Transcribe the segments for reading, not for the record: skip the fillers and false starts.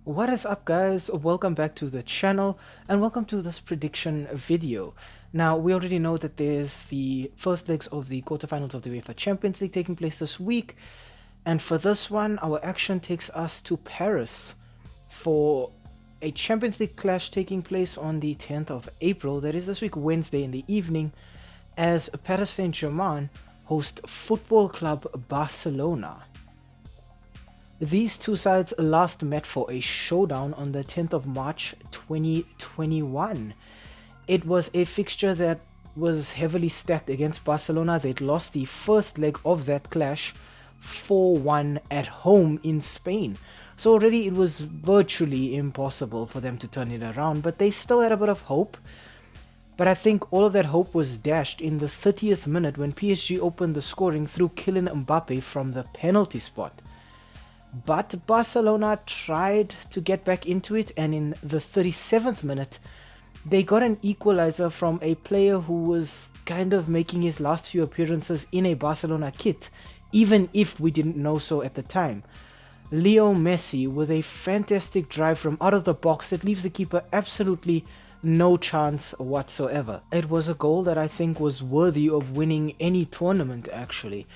What is up, guys? Welcome back to the channel and welcome to this prediction video. Now, we already know that there's the first legs of the quarterfinals of the UEFA Champions League taking place this week, and for this one our action takes us to Paris for a Champions League clash taking place on the 10th of April, that is this week Wednesday in the evening, as Paris Saint-Germain host Football Club Barcelona. These two sides last met for a showdown on the 10th of March 2021. It was a fixture that was heavily stacked against Barcelona. They'd lost the first leg of that clash 4-1 at home in Spain. So already it was virtually impossible for them to turn it around, but they still had a bit of hope. But I think all of that hope was dashed in the 30th minute when PSG opened the scoring through Kylian Mbappe from the penalty spot. But Barcelona tried to get back into it, and in the 37th minute they got an equalizer from a player who was kind of making his last few appearances in a Barcelona kit, even if we didn't know so at the time. Leo Messi with a fantastic drive from out of the box that leaves the keeper absolutely no chance whatsoever. It was a goal that I think was worthy of winning any tournament actually.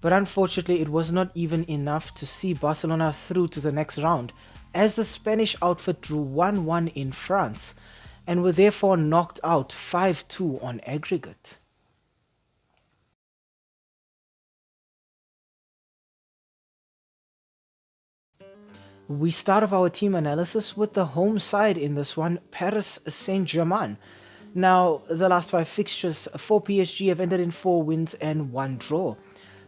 But unfortunately it was not even enough to see Barcelona through to the next round, as the Spanish outfit drew 1-1 in France and were therefore knocked out 5-2 on aggregate. We start off our team analysis with the home side in this one, Paris Saint-Germain. Now, the last 5 fixtures for PSG have ended in 4 wins and 1 draw.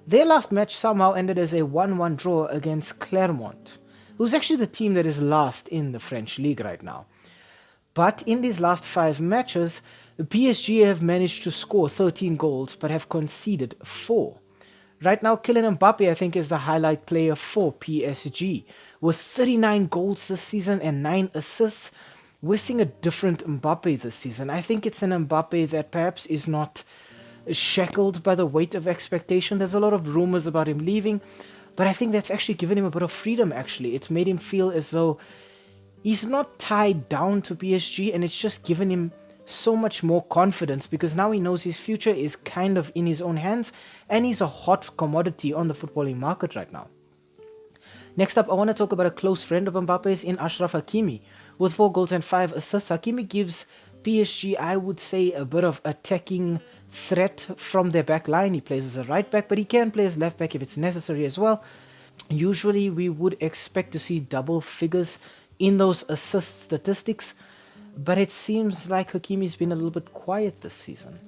Their last match somehow ended as a 1-1 draw against Clermont, who's actually the team that is last in the French league right now. But in these last 5 matches, PSG have managed to score 13 goals but have conceded 4. Right now, Kylian Mbappe I think is the highlight player for PSG. With 39 goals this season and 9 assists, we're seeing a different Mbappe this season. I think it's an Mbappe that perhaps is not shackled by the weight of expectation. There's a lot of rumors about him leaving, but I think that's actually given him a bit of freedom actually. It's made him feel as though he's not tied down to PSG, and it's just given him so much more confidence because now he knows his future is kind of in his own hands and he's a hot commodity on the footballing market right now. Next up, I want to talk about a close friend of Mbappe's in Achraf Hakimi. With 4 goals and 5 assists, Hakimi gives PSG, I would say, a bit of attacking threat from their back line. He plays as a right back, but he can play as left back if it's necessary as well. Usually we would expect to see double figures in those assist statistics, but it seems like Hakimi's been a little bit quiet this season.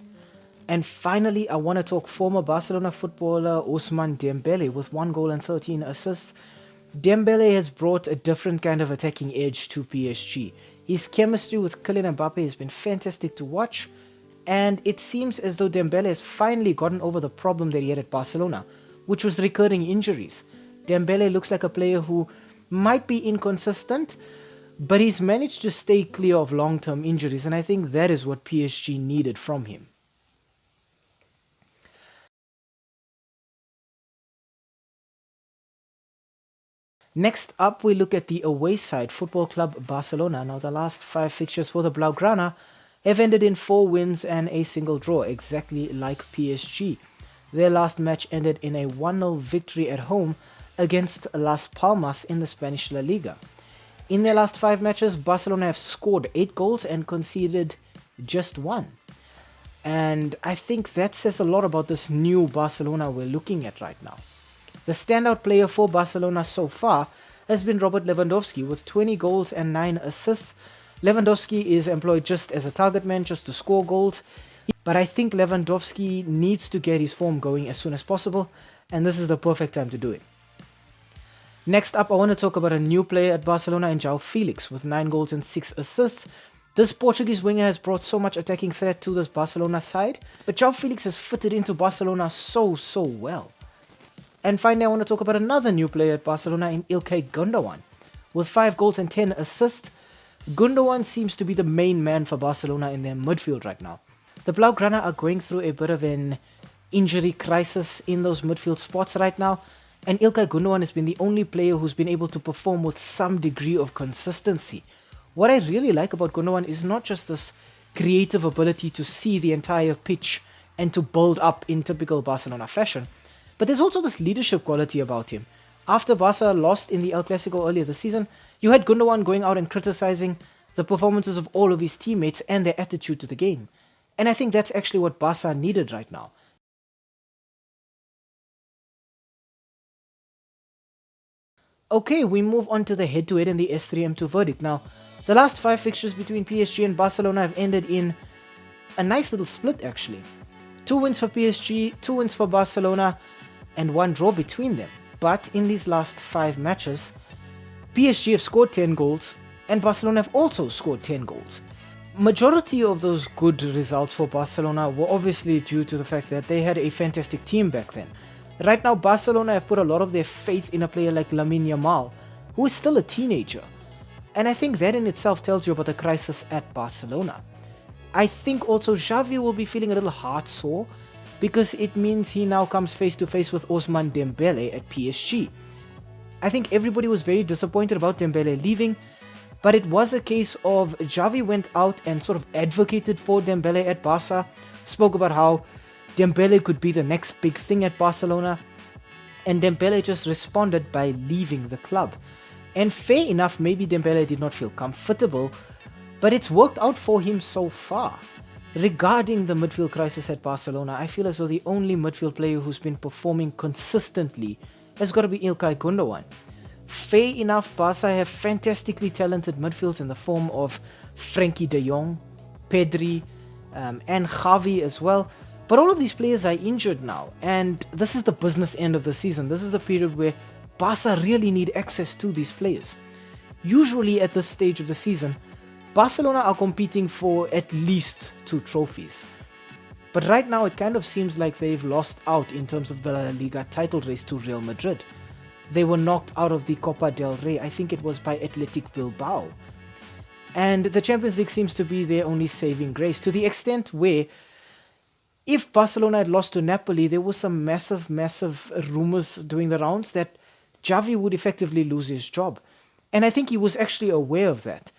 And finally, I want to talk former Barcelona footballer Ousmane Dembele with 1 goal and 13 assists. Dembele has brought a different kind of attacking edge to PSG. His chemistry with Kylian Mbappe has been fantastic to watch, and it seems as though Dembele has finally gotten over the problem that he had at Barcelona, which was recurring injuries. Dembele looks like a player who might be inconsistent, but he's managed to stay clear of long-term injuries, and I think that is what PSG needed from him. Next up, we look at the away side, Football Club Barcelona. Now, the last 5 fixtures for the Blaugrana have ended in 4 wins and a single draw, exactly like PSG. Their last match ended in a 1-0 victory at home against Las Palmas in the Spanish La Liga. In their last 5 matches, Barcelona have scored 8 goals and conceded just 1. And I think that says a lot about this new Barcelona we're looking at right now. The standout player for Barcelona so far has been Robert Lewandowski with 20 goals and 9 assists. Lewandowski is employed just as a target man, just to score goals. But I think Lewandowski needs to get his form going as soon as possible, and this is the perfect time to do it. Next up, I want to talk about a new player at Barcelona in João Felix with 9 goals and 6 assists. This Portuguese winger has brought so much attacking threat to this Barcelona side, but João Felix has fitted into Barcelona so well. And finally, I want to talk about another new player at Barcelona in Ilkay Gundogan. With 5 goals and 10 assists, Gundogan seems to be the main man for Barcelona in their midfield right now. The Blaugrana are going through a bit of an injury crisis in those midfield spots right now, And Ilkay Gundogan has been the only player who's been able to perform with some degree of consistency. What I really like about Gundogan is not just this creative ability to see the entire pitch and to build up in typical Barcelona fashion, but there's also this leadership quality about him. After Barca lost in the El Clasico earlier this season, you had Gundogan going out and criticizing the performances of all of his teammates and their attitude to the game. And I think that's actually what Barca needed right now. Okay, we move on to the head-to-head in the S3M2 Verdict. Now, the last 5 fixtures between PSG and Barcelona have ended in a nice little split actually. 2 wins for PSG, 2 wins for Barcelona, and 1 draw between them. But in these last 5 matches, PSG have scored 10 goals, and Barcelona have also scored 10 goals. Majority of those good results for Barcelona were obviously due to the fact that they had a fantastic team back then. Right now, Barcelona have put a lot of their faith in a player like Lamine Yamal, who is still a teenager. And I think that in itself tells you about the crisis at Barcelona. I think also Xavi will be feeling a little heart sore because it means he now comes face to face with Ousmane Dembele at PSG. I think everybody was very disappointed about Dembele leaving, but it was a case of Xavi went out and sort of advocated for Dembele at Barca, spoke about how Dembele could be the next big thing at Barcelona, and Dembele just responded by leaving the club. And fair enough, maybe Dembele did not feel comfortable, but it's worked out for him so far. Regarding the midfield crisis at Barcelona, I feel as though the only midfield player who's been performing consistently has got to be Ilkay Gundogan. Fair enough, Barca have fantastically talented midfields in the form of Frenkie de Jong, Pedri, and Xavi as well. But all of these players are injured now, and this is the business end of the season. This is the period where Barca really need access to these players. Usually at this stage of the season, Barcelona are competing for at least 2 trophies. But right now it kind of seems like they've lost out in terms of the La Liga title race to Real Madrid. They were knocked out of the Copa del Rey, I think it was by Athletic Bilbao. And the Champions League seems to be their only saving grace, to the extent where if Barcelona had lost to Napoli, there were some massive rumors doing the rounds that Xavi would effectively lose his job. And I think he was actually aware of that.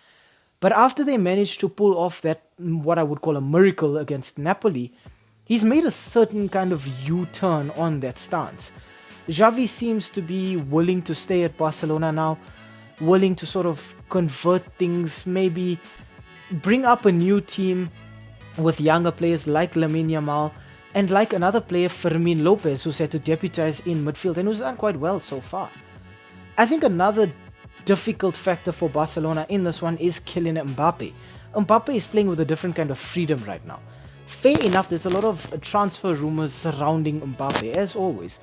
But after they managed to pull off that, what I would call a miracle against Napoli, he's made a certain kind of U-turn on that stance. Xavi seems to be willing to stay at Barcelona now, willing to sort of convert things, maybe bring up a new team with younger players like Lamine Yamal and like another player, Fermin Lopez, who's had to deputize in midfield and who's done quite well so far. I think another difficult factor for Barcelona in this one is Kylian Mbappe. Mbappe is playing with a different kind of freedom right now. Fair enough, there's a lot of transfer rumors surrounding Mbappe, as always.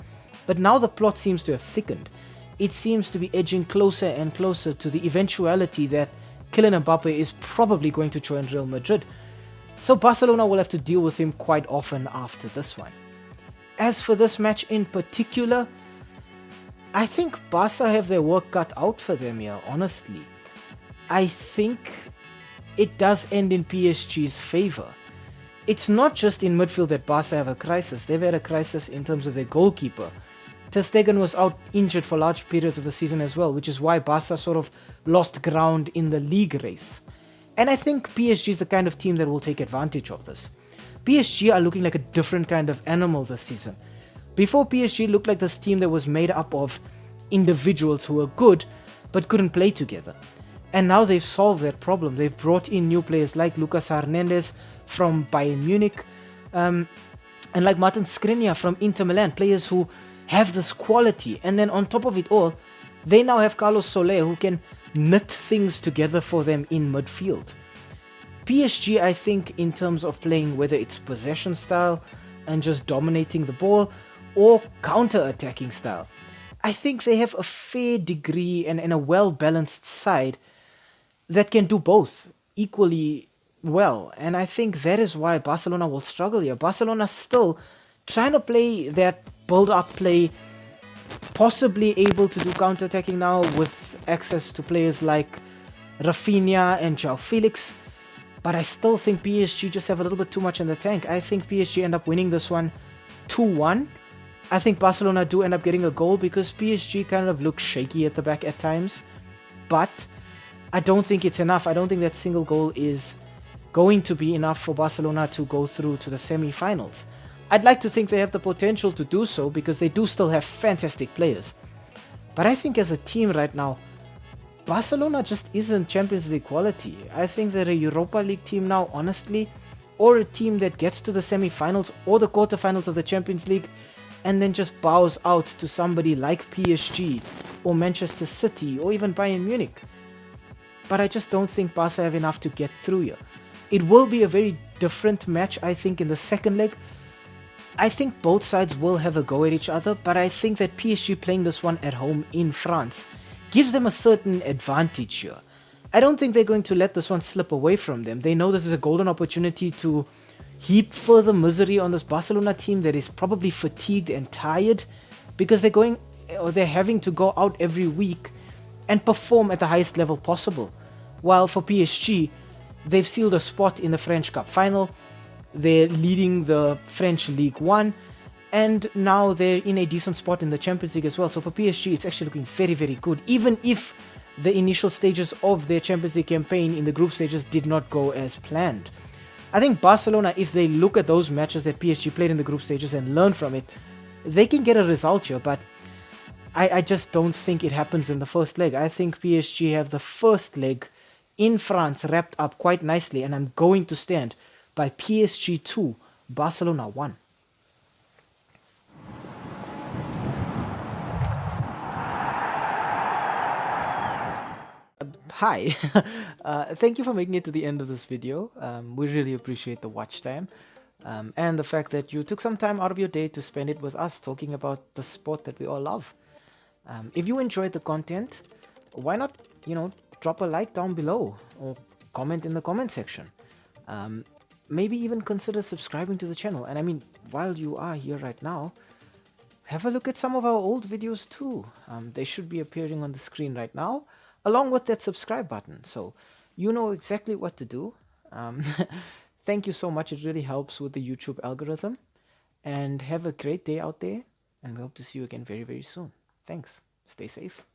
But now the plot seems to have thickened. It seems to be edging closer and closer to the eventuality that Kylian Mbappe is probably going to join Real Madrid. So Barcelona will have to deal with him quite often after this one. As for this match in particular, I think Barca have their work cut out for them here, honestly. I think it does end in PSG's favour. It's not just in midfield that Barca have a crisis. They've had a crisis in terms of their goalkeeper. Ter Stegen was out injured for large periods of the season as well, which is why Barca sort of lost ground in the league race. And I think PSG is the kind of team that will take advantage of this. PSG are looking like a different kind of animal this season. Before, PSG looked like this team that was made up of individuals who were good but couldn't play together. And now they've solved that problem. They've brought in new players like Lucas Hernandez from Bayern Munich and like Martin Skriniar from Inter Milan, players who have this quality. And then on top of it all, they now have Carlos Soler who can knit things together for them in midfield. PSG, I think, in terms of playing, whether it's possession style and just dominating the ball or counter-attacking style, I think they have a fair degree and a well-balanced side that can do both equally well. And I think that is why Barcelona will struggle here. Barcelona still trying to play that build-up play, possibly able to do counter-attacking now with access to players like Rafinha and João Felix. But I still think PSG just have a little bit too much in the tank. I think PSG end up winning this one 2-1. I think Barcelona do end up getting a goal because PSG kind of looks shaky at the back at times. But I don't think it's enough. I don't think that single goal is going to be enough for Barcelona to go through to the semi-finals. I'd like to think they have the potential to do so because they do still have fantastic players. But I think as a team right now, Barcelona just isn't Champions League quality. I think they're a Europa League team now, honestly, or a team that gets to the semi-finals or the quarterfinals of the Champions League and then just bows out to somebody like PSG or Manchester City or even Bayern Munich. But I just don't think Barca have enough to get through here. It will be a very different match, I think, in the second leg. I think both sides will have a go at each other, but I think that PSG playing this one at home in France gives them a certain advantage here. I don't think they're going to let this one slip away from them. They know this is a golden opportunity to heap further misery on this Barcelona team that is probably fatigued and tired because they're having to go out every week and perform at the highest level possible. While for PSG, they've sealed a spot in the French Cup final, they're leading the French League 1, and now they're in a decent spot in the Champions League as well. So for PSG, it's actually looking very, very good, even if the initial stages of their Champions League campaign in the group stages did not go as planned. I think Barcelona, if they look at those matches that PSG played in the group stages and learn from it, they can get a result here, but I just don't think it happens in the first leg. I think PSG have the first leg in France wrapped up quite nicely, and I'm going to stand by PSG 2, Barcelona 1. Hi, thank you for making it to the end of this video. We really appreciate the watch time and the fact that you took some time out of your day to spend it with us talking about the sport that we all love. If you enjoyed the content, why not, drop a like down below or comment in the comment section. Maybe even consider subscribing to the channel. And I mean, while you are here right now, have a look at some of our old videos too. They should be appearing on the screen right now, along with that subscribe button. So you know exactly what to do. Thank you so much. It really helps with the YouTube algorithm. And have a great day out there. And we hope to see you again very, very soon. Thanks. Stay safe.